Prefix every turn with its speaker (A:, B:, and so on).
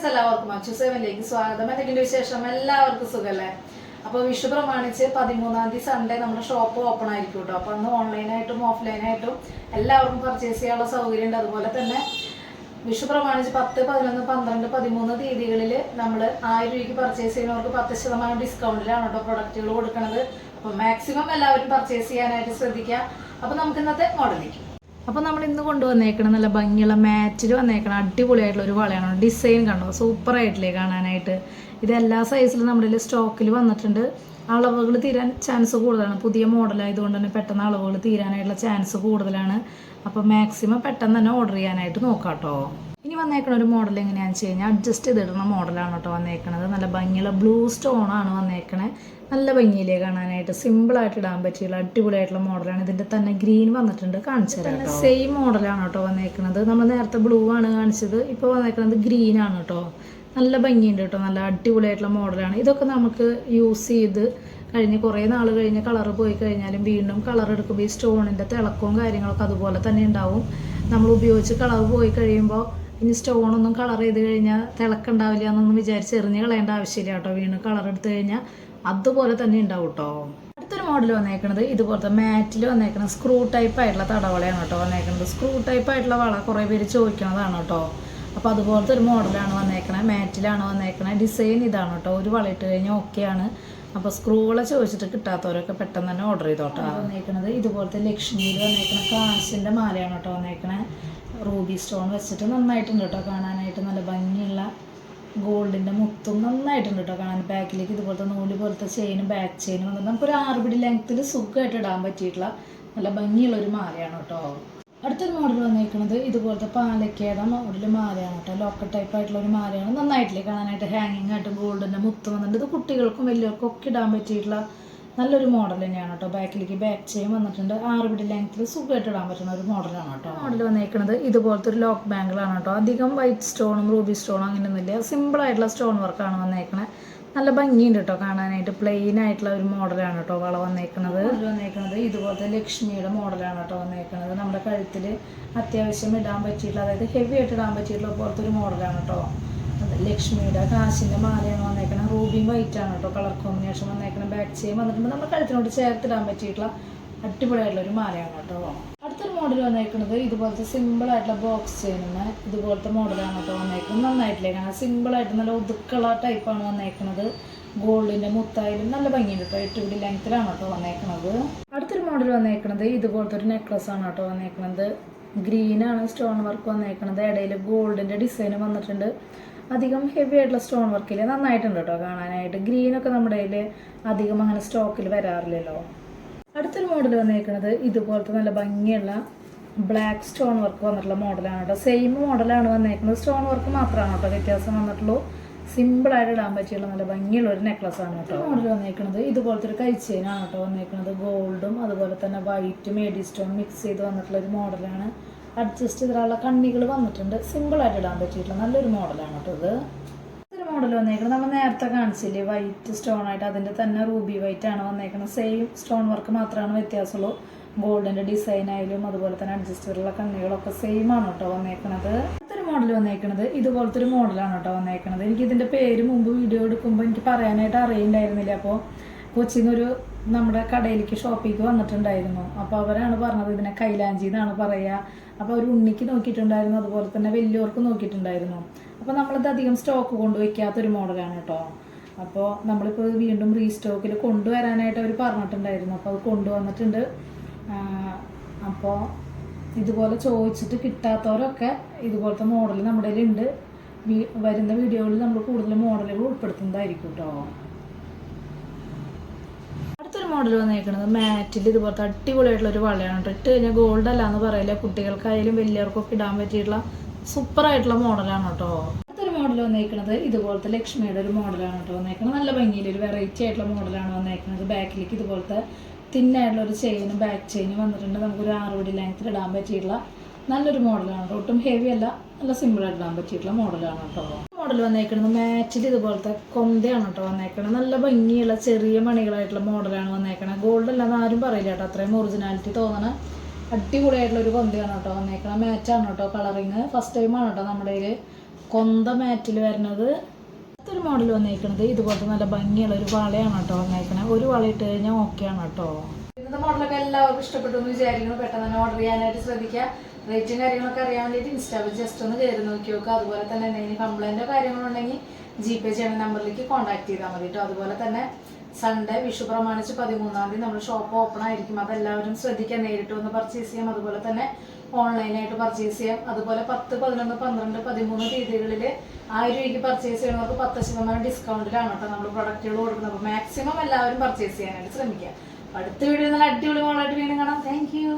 A: Friends എല്ലാവർക്കും അച്ചുസേവനിലേക്ക് സ്വാഗതം. എന്തെങ്കിലും വിശേഷം? എല്ലാവർക്കും സുഖല്ലേ? അപ്പോൾ വിഷു പ്രമാണിച്ച് 13-ാം തീയതി സൺഡേ നമ്മുടെ ഷോപ്പ് ഓപ്പൺ ആയിരിക്കും കേട്ടോ. അപ്പോൾ അന്ന് ഓൺലൈനായിട്ടും ഓഫ്ലൈനായിട്ടും എല്ലാവർക്കും പർച്ചേസ് ചെയ്യാനുള്ള സൗകര്യം ഉണ്ട്. അതുപോലെ തന്നെ വിഷു പ്രമാണിച്ച് 10, 11, 12, 13 തീയതികളിൽ നമ്മൾ 1000 രൂപയ്ക്ക് പർച്ചേസ് ചെയ്യുന്നവർക്ക് 10% ഡിസ്കൗണ്ടിലാണ് കേട്ടോ പ്രൊഡക്റ്റുകൾ കൊടുക്കുന്നത്. അപ്പോൾ മാക്സിമം എല്ലാവരും പർച്ചേസ് ചെയ്യാനായിട്ട് ശ്രദ്ധിക്കുക. അപ്പോൾ നമുക്ക് ഇന്നത്തെ മോഡലിലേക്ക്. അപ്പോൾ നമ്മൾ ഇന്ന് കൊണ്ടുവന്നേക്കണം നല്ല ഭംഗിയുള്ള മാറ്റിൽ വന്നേക്കണം അടിപൊളിയായിട്ടുള്ള ഒരു വളയാണ്. ഡിസൈൻ കണ്ടോ, സൂപ്പറായിട്ടില്ലേ കാണാനായിട്ട്. ഇത് എല്ലാ സൈസിലും നമ്മുടെ സ്റ്റോക്കിൽ വന്നിട്ടുണ്ട്. അളവുകൾ തീരാൻ ചാൻസ് കൂടുതലാണ്. പുതിയ മോഡലായതുകൊണ്ട് തന്നെ പെട്ടെന്ന് അളവുകൾ തീരാനായിട്ടുള്ള ചാൻസ് കൂടുതലാണ്. അപ്പോൾ മാക്സിമം പെട്ടെന്ന് തന്നെ ഓർഡർ ചെയ്യാനായിട്ട് നോക്കാം കേട്ടോ. ഇനി വന്നേക്കണ ഒരു മോഡൽ എങ്ങനെയാണെന്ന് വെച്ച് കഴിഞ്ഞാൽ അഡ്ജസ്റ്റ് ചെയ്തിടുന്ന മോഡലാണ് കേട്ടോ വന്നേക്കണത്. നല്ല ഭംഗിയുള്ള ബ്ലൂ സ്റ്റോണാണ് വന്നേക്കണേ. നല്ല ഭംഗിയിലേ കാണാനായിട്ട്, സിമ്പിളായിട്ട് ഇടാൻ പറ്റിയുള്ള അടിപൊളിയായിട്ടുള്ള മോഡലാണ്. ഇതിൻ്റെ തന്നെ ഗ്രീൻ വന്നിട്ടുണ്ട്, കാണിച്ചു തരാം കേട്ടോ. സെയിം മോഡലാണ് കേട്ടോ വന്നേക്കണത്. നമ്മൾ നേരത്തെ ബ്ലൂ ആണ് കാണിച്ചത്, ഇപ്പോൾ വന്നേക്കണത് ഗ്രീൻ ആണ് കേട്ടോ. നല്ല ഭംഗിയുണ്ട് കേട്ടോ, നല്ല അടിപൊളിയായിട്ടുള്ള മോഡലാണ്. ഇതൊക്കെ നമുക്ക് യൂസ് ചെയ്ത് കഴിഞ്ഞ് കുറേ നാൾ കഴിഞ്ഞ് കളർ പോയി കഴിഞ്ഞാലും വീണ്ടും കളർ എടുക്കുമ്പോൾ ഈ സ്റ്റോണിൻ്റെ തിളക്കവും കാര്യങ്ങളൊക്കെ അതുപോലെ തന്നെ ഉണ്ടാവും. നമ്മൾ ഉപയോഗിച്ച് കളർ പോയി കഴിയുമ്പോൾ ഇനി സ്റ്റോണൊന്നും കളർ ചെയ്ത് കഴിഞ്ഞാൽ തിളക്കുണ്ടാവില്ല എന്നൊന്നും വിചാരിച്ച് എറിഞ്ഞ് കളയേണ്ട ആവശ്യമില്ല കേട്ടോ. വീണ്ടും കളർ എടുത്തു കഴിഞ്ഞാൽ അതുപോലെ തന്നെ ഉണ്ടാവും കേട്ടോ. അടുത്തൊരു മോഡൽ വന്നേക്കുന്നത് ഇതുപോലത്തെ മാറ്റിൽ വന്നേക്കുന്നത് സ്ക്രൂ ടൈപ്പ് ആയിട്ടുള്ള തടവളയാണ് കേട്ടോ വന്നേക്കുന്നത്. സ്ക്രൂ ടൈപ്പ് ആയിട്ടുള്ള വള കുറേ പേര് ചോദിക്കുന്നതാണ് കേട്ടോ. അപ്പോൾ അതുപോലത്തെ ഒരു മോഡലാണ് വന്നേക്കണത്, മാറ്റിലാണ് വന്നേക്കണത്. ഡിസൈൻ ഇതാണ് കേട്ടോ. ഒരു വള ഇട്ട് കഴിഞ്ഞാൽ ഓക്കെയാണ്. അപ്പോൾ സ്ക്രൂകളെ ചോദിച്ചിട്ട് കിട്ടാത്തവരൊക്കെ പെട്ടെന്ന് തന്നെ ഓർഡർ ചെയ്തോട്ടോ. വന്നേക്കണത് ഇതുപോലത്തെ ലക്ഷ്മിയിൽ വന്നേക്കണ കാശിൻ്റെ മാലയാണ് കേട്ടോ വന്നേക്കണേ. റൂബി സ്റ്റോൺ വെച്ചിട്ട് നന്നായിട്ടുണ്ട് കേട്ടോ കാണാനായിട്ട്. നല്ല ഭംഗിയുള്ള ഗോൾഡിൻ്റെ മുത്തും നന്നായിട്ടുണ്ട് കേട്ടോ കാണാൻ. ബാക്കിലേക്ക് ഇതുപോലത്തെ നൂല് പോലത്തെ ചെയിനും ബാക്ക് ചെയിനും വന്നിട്ട് നമുക്കൊരു 6 പിടി ലെങ്ത്തിൽ സുഖമായിട്ട് ഇടാൻ പറ്റിയിട്ടുള്ള നല്ല ഭംഗിയുള്ള ഒരു മാലയാണ് കേട്ടോ. അടുത്തൊരു മോഡൽ വന്നേക്കുന്നത് ഇതുപോലത്തെ പാലക്കേട മോഡൽ മാലയാണ് കേട്ടോ. ലോക്കൽ ടൈപ്പ് ആയിട്ടുള്ള ഒരു മാലയാണ്. നന്നായിട്ടില്ലേ കാണാനായിട്ട്. ഹാങ്ങിങ് ആയിട്ട് ഗോൾഡിൻ്റെ മുത്ത് വന്നിട്ടുണ്ട്. ഇത് കുട്ടികൾക്കും വലിയവർക്കും ഒക്കെ ഇടാൻ പറ്റിയിട്ടുള്ള നല്ലൊരു മോഡൽ തന്നെയാണ് കേട്ടോ. ബാക്കിലേക്ക് ബാക്ക് ചെയിൻ വന്നിട്ടുണ്ട്. 6 പിടി ലെങ്ത്തിൽ സുഖമായിട്ട് ഇടാൻ പറ്റുന്ന ഒരു മോഡലാണ് കേട്ടോ. മോഡൽ വന്നേക്കുന്നത് ഇതുപോലത്തെ ഒരു ലോക്ക് ബാങ്കിളാണ് കേട്ടോ. അധികം വൈറ്റ് സ്റ്റോണും റൂബി സ്റ്റോണും അങ്ങനെയൊന്നുമില്ല. സിമ്പിളായിട്ടുള്ള സ്റ്റോൺ വർക്കാണ് വന്നേക്കണത്. നല്ല ഭംഗിയുണ്ട് കേട്ടോ കാണാനായിട്ട്. പ്ലെയിൻ ആയിട്ടുള്ള ഒരു മോഡലാണ് കേട്ടോ വള വന്നേക്കുന്നത്. വന്നേക്കുന്നത് ഇതുപോലത്തെ ലക്ഷ്മിയുടെ മോഡലാണ് കേട്ടോ വന്നേക്കുന്നത്. നമ്മുടെ കഴുത്തിൽ അത്യാവശ്യം ഇടാൻ പറ്റിയിട്ടുള്ള, അതായത് ഹെവി ആയിട്ട് ഇടാൻ പറ്റിയിട്ടുള്ള പോലത്തെ ഒരു മോഡലാണ് കേട്ടോ. ലക്ഷ്മിയുടെ കാശിൻ്റെ മാലയാണ് വന്നേക്കണം. റൂബിയും വൈറ്റ് ആണ് കേട്ടോ കളർ കോമ്പിനേഷൻ വന്നേക്കണം. ബാക്ക് ചെയിൻ വന്നിട്ടുണ്ട്. നമ്മുടെ കഴുത്തിനോട് ചേർത്തിടാൻ പറ്റിയിട്ടുള്ള അടിപൊളിയായിട്ടുള്ള ഒരു മാലയാണ് കേട്ടോ. അടുത്തൊരു മോഡൽ വന്നേക്കുന്നത് ഇതുപോലത്തെ സിമ്പിളായിട്ടുള്ള ബോക്സ് ചെയിനുന്ന ഇതുപോലത്തെ മോഡലാണ് കേട്ടോ വന്നേക്കുന്നത്. നന്നായിട്ടില്ലേ കാണാൻ. സിമ്പിളായിട്ട് നല്ല ഒതുക്കള ടൈപ്പാണ് വന്നേക്കുന്നത്. ഗോൾഡിൻ്റെ മുത്തായാലും നല്ല ഭംഗിയുണ്ട് കേട്ടോ. 8 പിടി ലെങ്ത്തിലാണ് കേട്ടോ വന്നേക്കുന്നത്. അടുത്തൊരു മോഡൽ വന്നേക്കുന്നത് ഇതുപോലത്തെ ഒരു നെക്ലസ് ആണ് കേട്ടോ വന്നേക്കുന്നത്. ഗ്രീനാണ് സ്റ്റോൺ വർക്ക് വന്നേക്കുന്നത്. ഇടയിൽ ഗോൾഡിൻ്റെ ഡിസൈൻ വന്നിട്ടുണ്ട്. അധികം ഹെവി ആയിട്ടുള്ള സ്റ്റോൺ വർക്കിൽ നന്നായിട്ടുണ്ട് കേട്ടോ കാണാനായിട്ട്. ഗ്രീനൊക്കെ നമ്മുടെ കയ്യിൽ അധികം അങ്ങനെ സ്റ്റോക്കിൽ വരാറില്ലല്ലോ. അടുത്തൊരു മോഡൽ വന്നേക്കുന്നത് ഇതുപോലത്തെ നല്ല ഭംഗിയുള്ള ബ്ലാക്ക് സ്റ്റോൺ വർക്ക് വന്നിട്ടുള്ള മോഡലാണ് കേട്ടോ. സെയിം മോഡലാണ് വന്നേക്കുന്നത്. സ്റ്റോൺ വർക്ക് മാത്രമാണ് കേട്ടോ വ്യത്യാസം വന്നിട്ടുള്ളൂ. സിമ്പിളായിട്ട് ഇടാൻ പറ്റിയുള്ള നല്ല ഭംഗിയുള്ള ഒരു നെക്ലസ് ആണ് കേട്ടോ. മോഡൽ വന്നേക്കുന്നത് ഇതുപോലത്തെ ഒരു കൈച്ചെയിനാണ് കേട്ടോ വന്നേക്കുന്നത്. ഗോൾഡും അതുപോലെ തന്നെ വൈറ്റും എഡി സ്റ്റോൺ മിക്സ് ചെയ്ത് വന്നിട്ടുള്ള ഒരു മോഡലാണ്. അഡ്ജസ്റ്റ് ചെയ്തിട്ടുള്ള കണ്ണികൾ വന്നിട്ടുണ്ട്. സിമ്പിളായിട്ട് ഇടാൻ പറ്റിയിട്ടുള്ള നല്ലൊരു മോഡലാണ് കേട്ടോ ഇത്. ഒരു മോഡൽ വന്നേക്കുന്നത് നമ്മൾ നേരത്തെ കാണിച്ചില്ലേ വൈറ്റ് സ്റ്റോൺ ആയിട്ട്, അതിൻ്റെ തന്നെ റൂബി വൈറ്റ് ആണ് വന്നേക്കുന്നത്. സെയിം സ്റ്റോൺ വർക്ക് മാത്രമാണ് വ്യത്യാസമുള്ളൂ. ഗോൾഡിൻ്റെ ഡിസൈൻ ആയാലും അതുപോലെ തന്നെ അഡ്ജസ്റ്റ് ചെയ്തിട്ടുള്ള കണ്ണികളൊക്കെ സെയിം ആണ് കേട്ടോ വന്നേക്കുന്നത്. അടുത്തൊരു മോഡൽ വന്നേക്കുന്നത് ഇതുപോലത്തെ ഒരു മോഡലാണ് കേട്ടോ വന്നേക്കുന്നത്. എനിക്ക് ഇതിൻ്റെ പേര് മുമ്പ് വീഡിയോ എടുക്കുമ്പോൾ എനിക്ക് പറയാനായിട്ട് അറിയുന്നുണ്ടായിരുന്നില്ല. അപ്പോൾ കൊച്ചിയിൽ നിന്നൊരു നമ്മുടെ കടയിലേക്ക് ഷോപ്പിലേക്ക് വന്നിട്ടുണ്ടായിരുന്നു. അപ്പോൾ അവരാണ് പറഞ്ഞത് ഇതിനെ കൈലാഞ്ചി എന്നാണ് പറയുക. അപ്പോൾ ഒരു ഉണ്ണിക്ക് നോക്കിയിട്ടുണ്ടായിരുന്നു, അതുപോലെ തന്നെ വലിയവർക്ക് നോക്കിയിട്ടുണ്ടായിരുന്നു. അപ്പോൾ നമ്മളിത് അധികം സ്റ്റോക്ക് കൊണ്ടുവയ്ക്കാത്തൊരു മോഡലാണ് കേട്ടോ. അപ്പോൾ നമ്മളിപ്പോൾ വീണ്ടും റീസ്റ്റോക്കിൽ കൊണ്ടുവരാനായിട്ട് അവർ പറഞ്ഞിട്ടുണ്ടായിരുന്നു. അപ്പോൾ അത് കൊണ്ടുവന്നിട്ടുണ്ട്. അപ്പോൾ ഇതുപോലെ ചോദിച്ചിട്ട് കിട്ടാത്തവരൊക്കെ ഇതുപോലത്തെ മോഡൽ നമ്മുടെ കയ്യിലുണ്ട്. വരുന്ന വീഡിയോകളിൽ നമ്മൾ കൂടുതൽ മോഡലുകൾ ഉൾപ്പെടുത്തുന്നതായിരിക്കും കേട്ടോ. അടുത്തൊരു മോഡൽ വന്നേക്കുന്നത് മാറ്റിൽ ഇതുപോലത്തെ അടിപൊളിയായിട്ടുള്ള ഒരു വളയാണ് കേട്ടോ. ഇട്ട് കഴിഞ്ഞാൽ ഗോൾഡ് അല്ല എന്ന് പറയില്ല. കുട്ടികൾക്കായാലും വലിയവർക്കൊക്കെ ഇടാൻ പറ്റിയിട്ടുള്ള സൂപ്പറായിട്ടുള്ള മോഡലാണ് കേട്ടോ. അടുത്തൊരു മോഡൽ വന്നേക്കുന്നത് ഇതുപോലത്തെ ലക്ഷ്മിയുടെ ഒരു മോഡലാണ് കേട്ടോ വന്നേക്കുന്നത്. നല്ല ഭംഗിയിൽ ഒരു വെറൈറ്റി ആയിട്ടുള്ള മോഡലാണ് വന്നേക്കുന്നത്. ബാക്കിലേക്ക് ഇതുപോലത്തെ തിന്നായിട്ടുള്ള ഒരു ചെയിനും ബാക്ക് ചെയിനും വന്നിട്ടുണ്ട്. നമുക്കൊരു 6 പിടി ലെങ്ത്തിൽ ഇടാൻ പറ്റിയിട്ടുള്ള നല്ലൊരു മോഡലാണ് കേട്ടോ. ഒട്ടും ഹെവി അല്ല, നല്ല സിമ്പിളായിട്ട് ഇടാൻ പറ്റിയിട്ടുള്ള മോഡലാണ് കേട്ടോ. മോഡൽ വന്നേക്കുന്നത് മാച്ചിൽ ഇതുപോലത്തെ കൊന്തയാണ് കേട്ടോ വന്നേക്കുന്നത്. നല്ല ഭംഗിയുള്ള ചെറിയ മണികളായിട്ടുള്ള മോഡലാണ് വന്നേക്കുന്നത്. ഗോൾഡ് അല്ലാന്ന് ആരും പറയില്ല കേട്ടോ. അത്രയും ഒറിജിനാലിറ്റി തോന്നണ അടിപൊളിയായിട്ടുള്ള ഒരു കൊന്തയാണ് കേട്ടോ വന്നേക്കണം. മാച്ചാണ് കേട്ടോ കളറിങ്. ഫസ്റ്റ് ടൈമാണ് കേട്ടോ നമ്മുടെ കയ്യിൽ കൊന്ത മാറ്റിൽ വരുന്നത് അടുത്തൊരു മോഡൽ വന്നേക്കണത് ഇതുപോലത്തെ നല്ല ഭംഗിയുള്ള ഒരു വളയാണ് കേട്ടോ വന്നേക്കണത്. ഒരു വള ഇട്ട് കഴിഞ്ഞാൽ ഓക്കെയാണ് കേട്ടോ. ഇന്നത്തെ മോഡലൊക്കെ എല്ലാവർക്കും ഇഷ്ടപ്പെട്ടു എന്ന് വിചാരിക്കുന്നു. പെട്ടെന്ന് തന്നെ ഓർഡർ ചെയ്യാനായിട്ട് ശ്രദ്ധിക്കുക. റേറ്റും കാര്യങ്ങളൊക്കെ അറിയാൻ വേണ്ടിയിട്ട് ഇൻസ്റ്റാവിൽ ജസ്റ്റ് ഒന്ന് കയറി നോക്കി നോക്കുക. അതുപോലെ തന്നെ എന്തെങ്കിലും കംപ്ലൈൻറ്റോ കാര്യങ്ങളുണ്ടെങ്കിൽ GPay ചെയ്യുന്ന നമ്പറിലേക്ക് കോൺടാക്ട് ചെയ്താൽ മതി കേട്ടോ. അതുപോലെ തന്നെ സൺഡേ വിഷു പ്രമാണിച്ച് 13-ാം തീയതി നമ്മൾ ഷോപ്പ് ഓപ്പൺ ആയിരിക്കും. അതെല്ലാവരും ശ്രദ്ധിക്കാൻ, നേരിട്ട് വന്ന് പർച്ചേസ് ചെയ്യാം. അതുപോലെ തന്നെ ഓൺലൈനായിട്ട് പർച്ചേസ് ചെയ്യാം. അതുപോലെ 10, 11, 12, 13 തീയതികളിൽ 1000 രൂപയ്ക്ക് പർച്ചേസ് ചെയ്യുന്നവർക്ക് 10% ഡിസ്കൗണ്ടിലാണ് കേട്ടോ നമ്മൾ പ്രൊഡക്റ്റുകൾ കൊടുക്കുന്നത്. അപ്പോൾ മാക്സിമം എല്ലാവരും പർച്ചേസ് ചെയ്യാനായിട്ട് ശ്രമിക്കുക. അടുത്ത വീഡിയോ നല്ല അടിപൊളി മോളായിട്ട് വീണ്ടും കാണാം. Thank you.